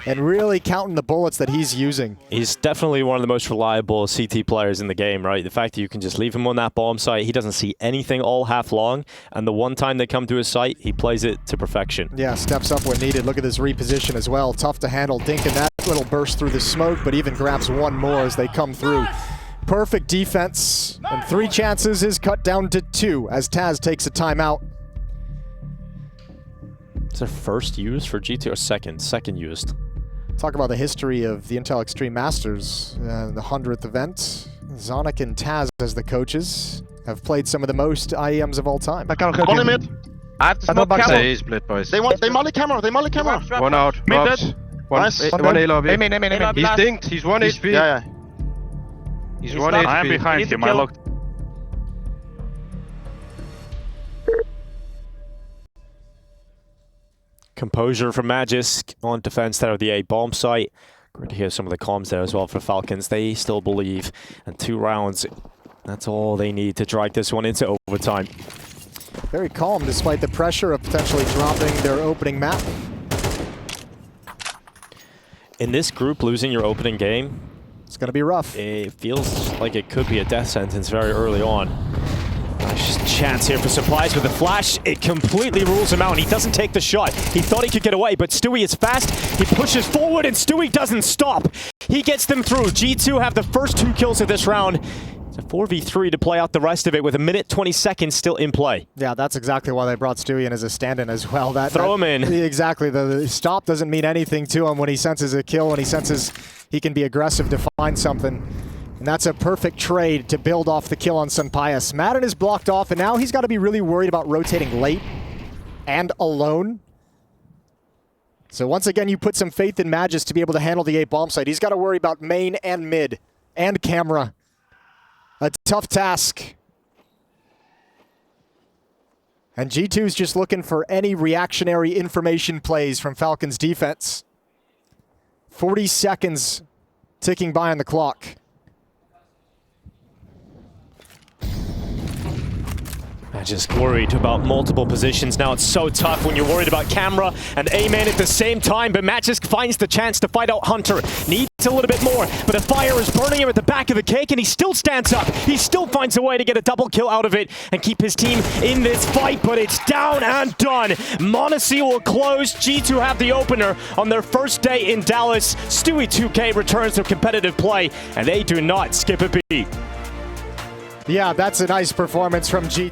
and really counting the bullets that he's using. He's definitely one of the most reliable CT players in the game, right? The fact that you can just leave him on that bomb site, he doesn't see anything all half long, and the one time they come to his site, he plays it to perfection. Yeah, steps up when needed. Look at this reposition as well. Tough to handle. Dink in that little burst through the smoke, but even grabs one more as they come through. Perfect defense, and 3 chances is cut down to 2 as Taz takes a timeout. It's their first use for G2, or second used. Talk about the history of the Intel Extreme Masters, the 100th event. Zonic and Taz as the coaches have played some of the most IEMs of all time. One in mid. I have to smoke camera. Say split, boys. They molly camera. They molly camera. One out. Mid Box. dead. One A lobby. Aim. He's dinked. He's 1 HP. Yeah. He's 1 HP. I am behind him. I locked. Composure from Magisk on defense there of the A bomb site. Great to hear some of the comms there as well for Falcons. They still believe, and 2 rounds, that's all they need to drag this one into overtime. Very calm despite the pressure of potentially dropping their opening map. In this group, losing your opening game, It's going to be rough. it feels like it could be a death sentence very early on. Nice chance here for Supplies with a flash. It completely rules him out, and he doesn't take the shot. He thought he could get away, but Stewie is fast. He pushes forward, and Stewie doesn't stop. He gets them through. G2 have the first 2 kills of this round. It's a 4v3 to play out the rest of it with 1 minute 20 seconds still in play. Yeah, that's exactly why they brought Stewie in as a stand-in as well. Throw him in. Exactly. The stop doesn't mean anything to him when he senses a kill, when he senses he can be aggressive to find something. And that's a perfect trade to build off the kill on Sunpius. Madden is blocked off, and now he's got to be really worried about rotating late and alone. So once again, you put some faith in Magisk to be able to handle the A bomb site. He's got to worry about main and mid and camera. A tough task. And G2's just looking for any reactionary information plays from Falcons defense. 40 seconds ticking by on the clock. Just worried about multiple positions now. It's so tough when you're worried about camera and A-man at the same time, but Magisk finds the chance to fight out Hunter. Needs a little bit more, but a fire is burning him at the back of the cake, and he still stands up. He still finds a way to get a double kill out of it and keep his team in this fight, but it's down and done. m0NESY will close. G2 have the opener on their first day in Dallas. Stewie 2K returns to competitive play, and they do not skip a beat. Yeah, that's a nice performance from G2.